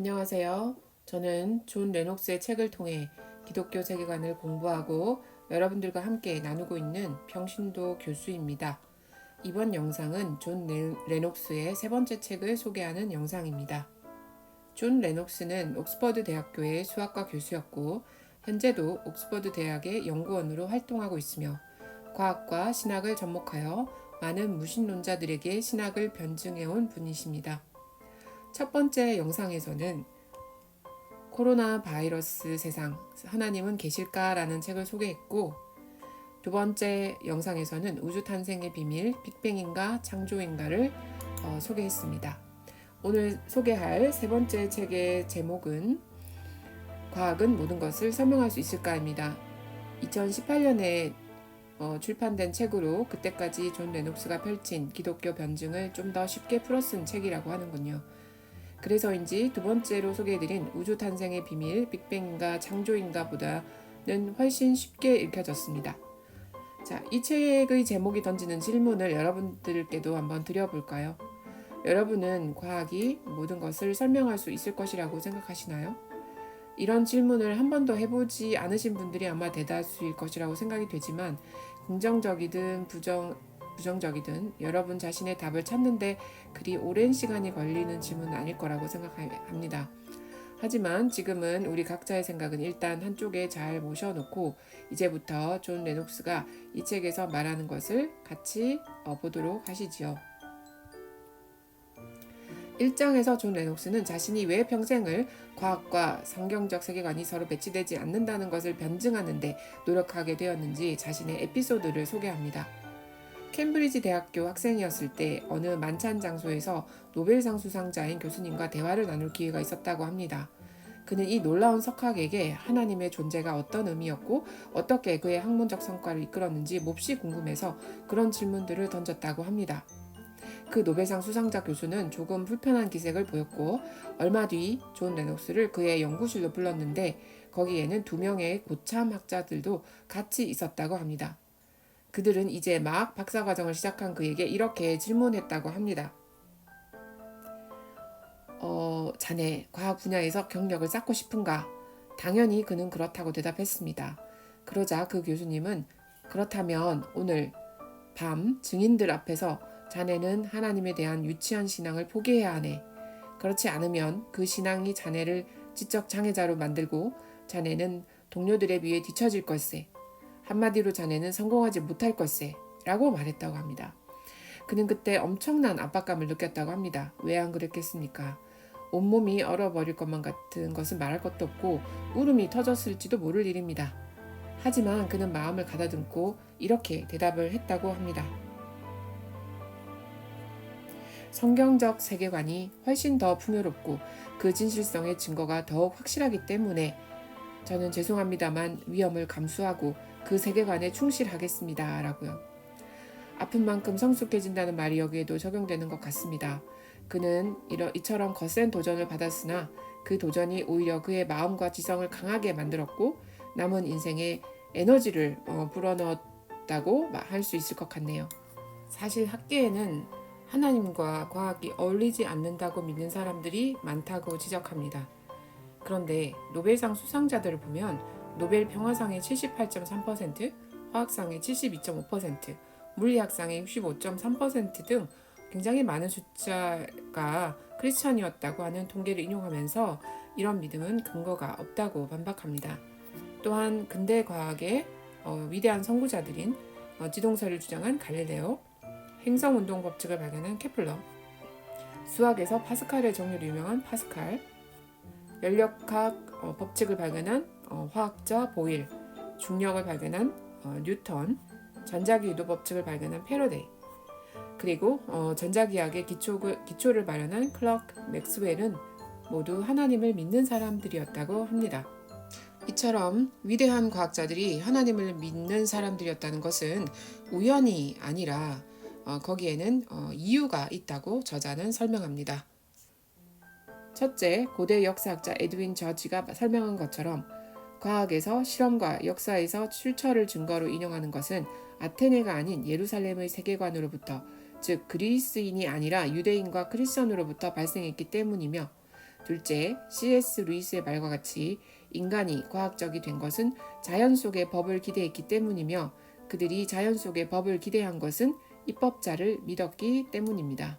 안녕하세요. 저는 존 레녹스의 책을 통해 기독교 세계관을 공부하고 여러분들과 함께 나누고 있는 평신도 교수입니다. 이번 영상은 존 레녹스의 세 번째 책을 소개하는 영상입니다. 존 레녹스는 옥스퍼드 대학교의 수학과 교수였고 현재도 옥스퍼드 대학의 연구원으로 활동하고 있으며 과학과 신학을 접목하여 많은 무신론자들에게 신학을 변증해온 분이십니다. 첫 번째 영상에서는 코로나 바이러스 세상 하나님은 계실까라는 책을 소개했고, 두 번째 영상에서는 우주 탄생의 비밀 빅뱅인가 창조인가를 소개했습니다. 오늘 소개할 세 번째 책의 제목은 과학은 모든 것을 설명할 수 있을까입니다. 2018년에 출판된 책으로 그때까지 존 레녹스가 펼친 기독교 변증을 좀 더 쉽게 풀어쓴 책이라고 하는군요. 그래서인지 두 번째로 소개해드린 우주 탄생의 비밀, 빅뱅인가 창조인가 보다는 훨씬 쉽게 읽혀졌습니다. 자, 이 책의 제목이 던지는 질문을 여러분들께도 한번 드려볼까요? 여러분은 과학이 모든 것을 설명할 수 있을 것이라고 생각하시나요? 이런 질문을 한 번도 해보지 않으신 분들이 아마 대다수일 것이라고 생각이 되지만 긍정적이든 부정적이든 여러분 자신의 답을 찾는데 그리 오랜 시간이 걸리는 질문은 아닐 거라고 생각합니다. 하지만 지금은 우리 각자의 생각은 일단 한쪽에 잘 모셔놓고 이제부터 존 레녹스가 이 책에서 말하는 것을 같이 보도록 하시지요. 1장에서 존 레녹스는 자신이 왜 평생을 과학과 성경적 세계관이 서로 배치되지 않는다는 것을 변증하는 데 노력하게 되었는지 자신의 에피소드를 소개합니다. 캠브리지 대학교 학생이었을 때 어느 만찬 장소에서 노벨상 수상자인 교수님과 대화를 나눌 기회가 있었다고 합니다. 그는 이 놀라운 석학에게 하나님의 존재가 어떤 의미였고 어떻게 그의 학문적 성과를 이끌었는지 몹시 궁금해서 그런 질문들을 던졌다고 합니다. 그 노벨상 수상자 교수는 조금 불편한 기색을 보였고 얼마 뒤 존 레녹스를 그의 연구실로 불렀는데 거기에는 2명의 고참 학자들도 같이 있었다고 합니다. 그들은 이제 막 박사과정을 시작한 그에게 이렇게 질문했다고 합니다. 자네 과학 분야에서 경력을 쌓고 싶은가? 당연히 그는 그렇다고 대답했습니다. 그러자 그 교수님은 그렇다면 오늘 밤 증인들 앞에서 자네는 하나님에 대한 유치한 신앙을 포기해야 하네. 그렇지 않으면 그 신앙이 자네를 지적 장애자로 만들고 자네는 동료들에 비해 뒤처질 걸세. 한마디로 자네는 성공하지 못할 걸세 라고 말했다고 합니다. 그는 그때 엄청난 압박감을 느꼈다고 합니다. 왜 안 그랬겠습니까? 온몸이 얼어버릴 것만 같은 것은 말할 것도 없고 울음이 터졌을지도 모를 일입니다. 하지만 그는 마음을 가다듬고 이렇게 대답을 했다고 합니다. 성경적 세계관이 훨씬 더 풍요롭고 그 진실성의 증거가 더욱 확실하기 때문에 저는 죄송합니다만 위험을 감수하고 그 세계관에 충실하겠습니다. 라고요. 아픈 만큼 성숙해진다는 말이 여기에도 적용되는 것 같습니다. 그는 이처럼 거센 도전을 받았으나 그 도전이 오히려 그의 마음과 지성을 강하게 만들었고 남은 인생에 에너지를 불어넣었다고 할 수 있을 것 같네요. 사실 학계에는 하나님과 과학이 어울리지 않는다고 믿는 사람들이 많다고 지적합니다. 그런데 노벨상 수상자들을 보면 노벨 평화상의 78.3%, 화학상의 72.5%, 물리학상의 65.3% 등 굉장히 많은 숫자가 크리스천이었다고 하는 통계를 인용하면서 이런 믿음은 근거가 없다고 반박합니다. 또한 근대 과학의 위대한 선구자들인 지동설을 주장한 갈릴레오, 행성운동 법칙을 발견한 케플러, 수학에서 파스칼의 정리로 유명한 파스칼, 연력학 법칙을 발견한 화학자 보일, 중력을 발견한 뉴턴, 전자기 유도 법칙을 발견한 패러데이, 그리고 전자기학의 기초를 마련한 클럭, 맥스웰은 모두 하나님을 믿는 사람들이었다고 합니다. 이처럼 위대한 과학자들이 하나님을 믿는 사람들이었다는 것은 우연이 아니라 거기에는 이유가 있다고 저자는 설명합니다. 첫째, 고대 역사학자 에드윈 저지가 설명한 것처럼 과학에서 실험과 역사에서 출처를 증거로 인용하는 것은 아테네가 아닌 예루살렘의 세계관으로부터, 즉 그리스인이 아니라 유대인과 크리스천으로부터 발생했기 때문이며 둘째, C.S. 루이스의 말과 같이 인간이 과학적이 된 것은 자연 속의 법을 기대했기 때문이며 그들이 자연 속의 법을 기대한 것은 입법자를 믿었기 때문입니다.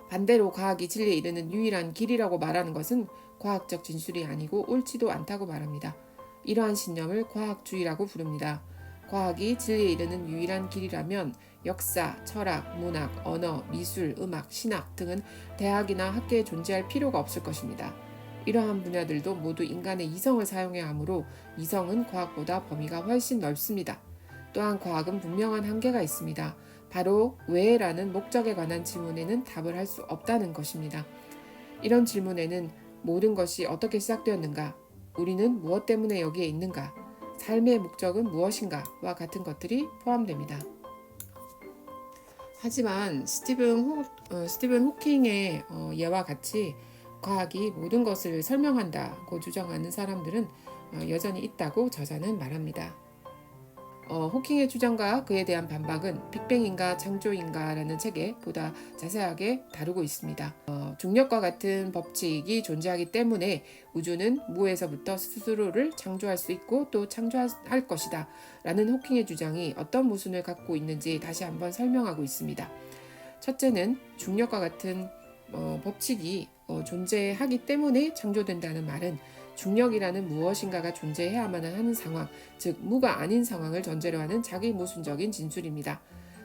반대로 과학이 진리에 이르는 유일한 길이라고 말하는 것은 과학적 진술이 아니고 옳지도 않다고 말합니다. 이러한 신념을 과학주의라고 부릅니다. 과학이 진리에 이르는 유일한 길이라면 역사, 철학, 문학, 언어, 미술, 음악, 신학 등은 대학이나 학계에 존재할 필요가 없을 것입니다. 이러한 분야들도 모두 인간의 이성을 사용해야 하므로 이성은 과학보다 범위가 훨씬 넓습니다. 또한 과학은 분명한 한계가 있습니다. 바로 왜라는 목적에 관한 질문에는 답을 할 수 없다는 것입니다. 이런 질문에는 모든 것이 어떻게 시작되었는가, 우리는 무엇 때문에 여기에 있는가, 삶의 목적은 무엇인가와 같은 것들이 포함됩니다. 하지만 스티븐 호킹의 예와 같이 과학이 모든 것을 설명한다고 주장하는 사람들은 여전히 있다고 저자는 말합니다. 호킹의 주장과 그에 대한 반박은 빅뱅인가 창조인가라는 책에 보다 자세하게 다루고 있습니다. 중력과 같은 법칙이 존재하기 때문에 우주는 무에서부터 스스로를 창조할 수 있고 또 창조할 것이다 라는 호킹의 주장이 어떤 모순을 갖고 있는지 다시 한번 설명하고 있습니다. 첫째는 중력과 같은 법칙이 존재하기 때문에 창조된다는 말은 중력이라는 무엇인가가 존재해야만 하는 상황, 즉 무가 아닌 상황을 전제로 하는 자기 모순적인 진술입니다.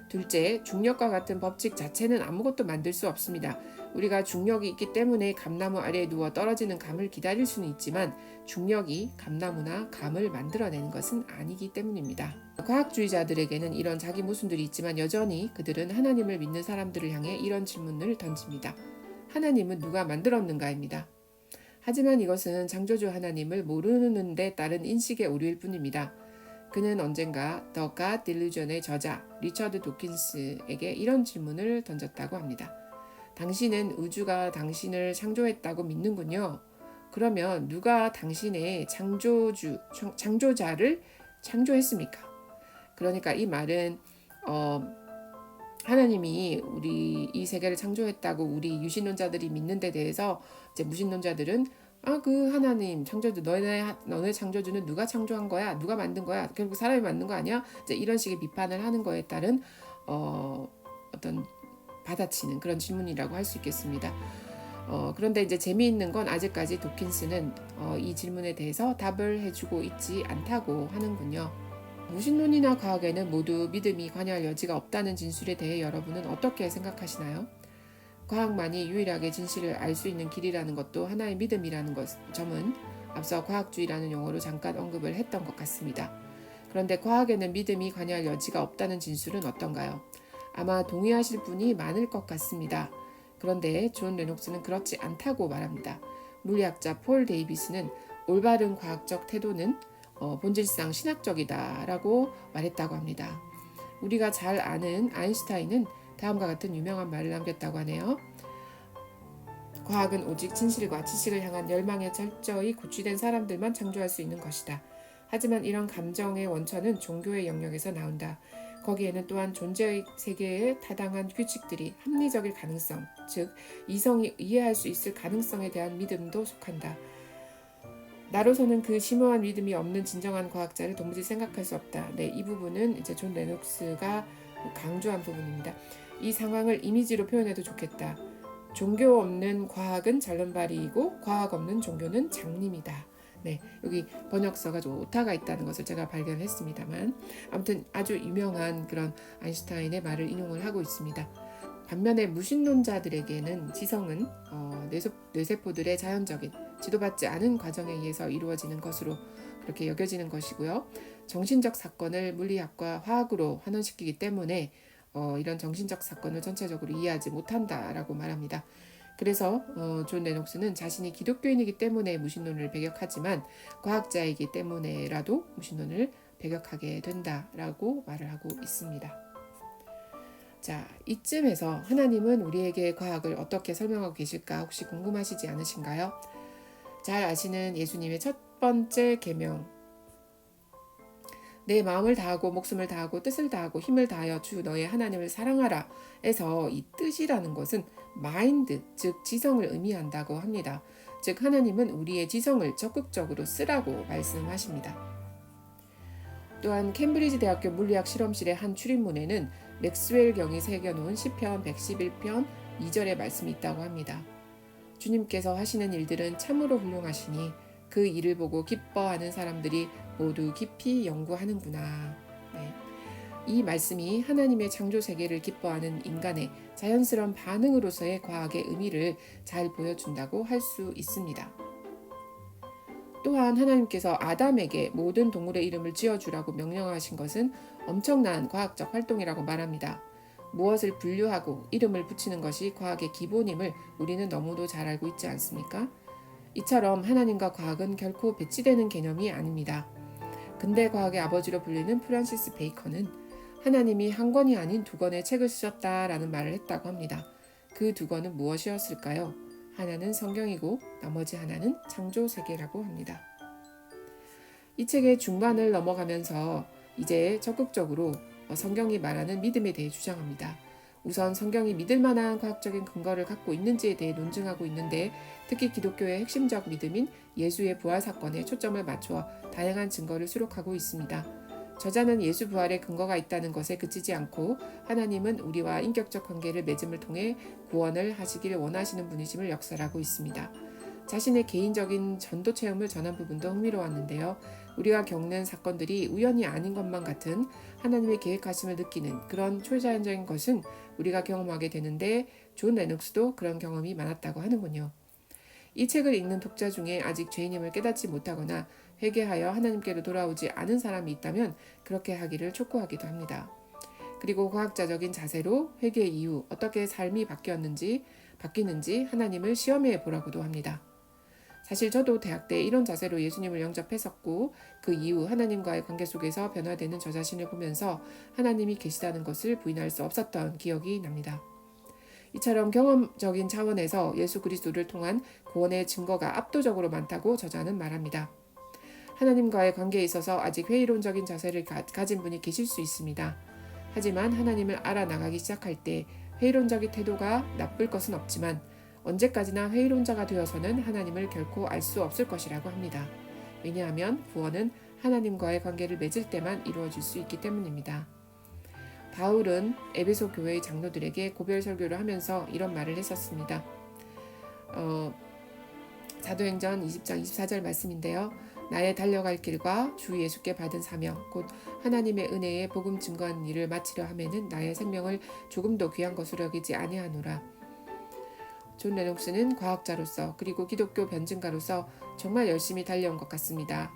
둘째, 중력과 같은 법칙 자체는 아무것도 만들 수 없습니다. 우리가 중력이 있기 때문에 감나무 아래에 누워 떨어지는 감을 기다릴 수는 있지만 중력이 감나무나 감을 만들어내는 것은 아니기 때문입니다. 과학주의자들에게는 이런 자기 모순들이 있지만 여전히 그들은 하나님을 믿는 사람들을 향해 이런 질문을 던집니다. 하나님은 누가 만들었는가입니다. 하지만 이것은 창조주 하나님을 모르는 데 따른 인식의 오류일 뿐입니다. 그는 언젠가 The God Delusion의 저자 리처드 도킨스에게 이런 질문을 던졌다고 합니다. 당신은 우주가 당신을 창조했다고 믿는군요. 그러면 누가 당신의 창조자를 창조했습니까? 그러니까 이 말은 하나님이 우리 이 세계를 창조했다고 우리 유신론자들이 믿는 데 대해서 이제 무신론자들은 그 하나님 창조주 너네 창조주는 누가 창조한 거야? 누가 만든 거야? 결국 사람이 만든 거 아니야? 이제 이런 식의 비판을 하는 거에 따른 어떤 받아치는 그런 질문이라고 할 수 있겠습니다. 그런데 이제 재미있는 건 아직까지 도킨스는 이 질문에 대해서 답을 해주고 있지 않다고 하는군요. 무신론이나 과학에는 모두 믿음이 관여할 여지가 없다는 진술에 대해 여러분은 어떻게 생각하시나요? 과학만이 유일하게 진실을 알 수 있는 길이라는 것도 하나의 믿음이라는 점은 앞서 과학주의라는 용어로 잠깐 언급을 했던 것 같습니다. 그런데 과학에는 믿음이 관여할 여지가 없다는 진술은 어떤가요? 아마 동의하실 분이 많을 것 같습니다. 그런데 존 레녹스는 그렇지 않다고 말합니다. 물리학자 폴 데이비스는 올바른 과학적 태도는 본질상 신학적이다라고 말했다고 합니다. 우리가 잘 아는 아인슈타인은 다음과 같은 유명한 말을 남겼다고 하네요. 과학은 오직 진실과 지식을 향한 열망에 철저히 고취된 사람들만 창조할 수 있는 것이다. 하지만 이런 감정의 원천은 종교의 영역에서 나온다. 거기에는 또한 존재의 세계에 타당한 규칙들이 합리적일 가능성, 즉 이성이 이해할 수 있을 가능성에 대한 믿음도 속한다. 나로서는 그 심오한 믿음이 없는 진정한 과학자를 도무지 생각할 수 없다. 네, 이 부분은 이제 존 레녹스가 강조한 부분입니다. 이 상황을 이미지로 표현해도 좋겠다. 종교 없는 과학은 절름발이이고 과학 없는 종교는 장님이다. 네, 여기 번역서가 좀 오타가 있다는 것을 제가 발견했습니다만 아무튼 아주 유명한 그런 아인슈타인의 말을 인용을 하고 있습니다. 반면에 무신론자들에게는 지성은 뇌세포들의 자연적인 지도받지 않은 과정에 의해서 이루어지는 것으로 그렇게 여겨지는 것이고요. 정신적 사건을 물리학과 화학으로 환원시키기 때문에 이런 정신적 사건을 전체적으로 이해하지 못한다라고 말합니다. 그래서 존 레녹스는 자신이 기독교인이기 때문에 무신론을 배격하지만 과학자이기 때문에라도 무신론을 배격하게 된다라고 말을 하고 있습니다. 자, 이쯤에서 하나님은 우리에게 과학을 어떻게 설명하고 계실까 혹시 궁금하시지 않으신가요? 잘 아시는 예수님의 첫 번째 계명 내 마음을 다하고 목숨을 다하고 뜻을 다하고 힘을 다하여 주 너의 하나님을 사랑하라 해서 이 뜻이라는 것은 마인드, 즉 지성을 의미한다고 합니다. 즉 하나님은 우리의 지성을 적극적으로 쓰라고 말씀하십니다. 또한 캠브리지 대학교 물리학 실험실의 한 출입문에는 맥스웰 경이 새겨놓은 시편 111편 2절의 말씀이 있다고 합니다. 주님께서 하시는 일들은 참으로 훌륭하시니 그 일을 보고 기뻐하는 사람들이 모두 깊이 연구하는구나. 네. 이 말씀이 하나님의 창조 세계를 기뻐하는 인간의 자연스러운 반응으로서의 과학의 의미를 잘 보여준다고 할 수 있습니다. 또한 하나님께서 아담에게 모든 동물의 이름을 지어주라고 명령하신 것은 엄청난 과학적 활동이라고 말합니다. 무엇을 분류하고 이름을 붙이는 것이 과학의 기본임을 우리는 너무도 잘 알고 있지 않습니까? 이처럼 하나님과 과학은 결코 배치되는 개념이 아닙니다. 근대 과학의 아버지로 불리는 프란시스 베이컨은 하나님이 한 권이 아닌 두 권의 책을 쓰셨다라는 말을 했다고 합니다. 그 두 권은 무엇이었을까요? 하나는 성경이고 나머지 하나는 창조세계라고 합니다. 이 책의 중반을 넘어가면서 이제 적극적으로 성경이 말하는 믿음에 대해 주장합니다. 우선 성경이 믿을 만한 과학적인 근거를 갖고 있는지에 대해 논증하고 있는데 특히 기독교의 핵심적 믿음인 예수의 부활 사건에 초점을 맞추어 다양한 증거를 수록하고 있습니다. 저자는 예수 부활의 근거가 있다는 것에 그치지 않고 하나님은 우리와 인격적 관계를 맺음을 통해 구원을 하시기를 원하시는 분이심을 역설하고 있습니다. 자신의 개인적인 전도 체험을 전한 부분도 흥미로웠는데요. 우리가 겪는 사건들이 우연이 아닌 것만 같은 하나님의 계획하심을 느끼는 그런 초자연적인 것은 우리가 경험하게 되는데 존 레녹스도 그런 경험이 많았다고 하는군요. 이 책을 읽는 독자 중에 아직 죄인임을 깨닫지 못하거나 회개하여 하나님께로 돌아오지 않은 사람이 있다면 그렇게 하기를 촉구하기도 합니다. 그리고 과학자적인 자세로 회개 이후 어떻게 삶이 바뀌는지 하나님을 시험해 보라고도 합니다. 사실 저도 대학 때 이런 자세로 예수님을 영접했었고 그 이후 하나님과의 관계 속에서 변화되는 저 자신을 보면서 하나님이 계시다는 것을 부인할 수 없었던 기억이 납니다. 이처럼 경험적인 차원에서 예수 그리스도를 통한 구원의 증거가 압도적으로 많다고 저자는 말합니다. 하나님과의 관계에 있어서 아직 회의론적인 자세를 가진 분이 계실 수 있습니다. 하지만 하나님을 알아나가기 시작할 때 회의론적인 태도가 나쁠 것은 없지만 언제까지나 회의론자가 되어서는 하나님을 결코 알 수 없을 것이라고 합니다. 왜냐하면 구원은 하나님과의 관계를 맺을 때만 이루어질 수 있기 때문입니다. 바울은 에베소 교회의 장로들에게 고별 설교를 하면서 이런 말을 했었습니다. 사도행전 20장 24절 말씀인데요. 나의 달려갈 길과 주 예수께 받은 사명 곧 하나님의 은혜의 복음 증거하는 일을 마치려 하면은 나의 생명을 조금도 귀한 것으로 여기지 아니하노라. 존 레녹스는 과학자로서 그리고 기독교 변증가로서 정말 열심히 달려온 것 같습니다.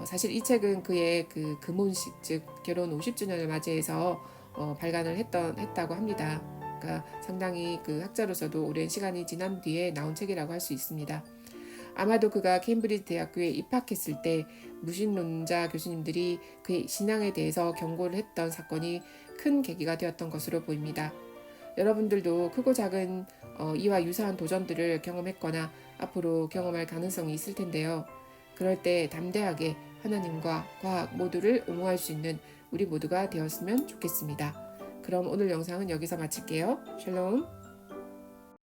사실 이 책은 그의 그 금혼식 즉 결혼 50주년을 맞이해서 발간을 했다고 합니다. 그러니까 상당히 그 학자로서도 오랜 시간이 지난 뒤에 나온 책이라고 할 수 있습니다. 아마도 그가 케임브리지 대학교에 입학했을 때 무신론자 교수님들이 그의 신앙에 대해서 경고를 했던 사건이 큰 계기가 되었던 것으로 보입니다. 여러분들도 크고 작은 이와 유사한 도전들을 경험했거나 앞으로 경험할 가능성이 있을 텐데요. 그럴 때 담대하게 하나님과 과학 모두를 옹호할 수 있는 우리 모두가 되었으면 좋겠습니다. 그럼 오늘 영상은 여기서 마칠게요. 샬롬.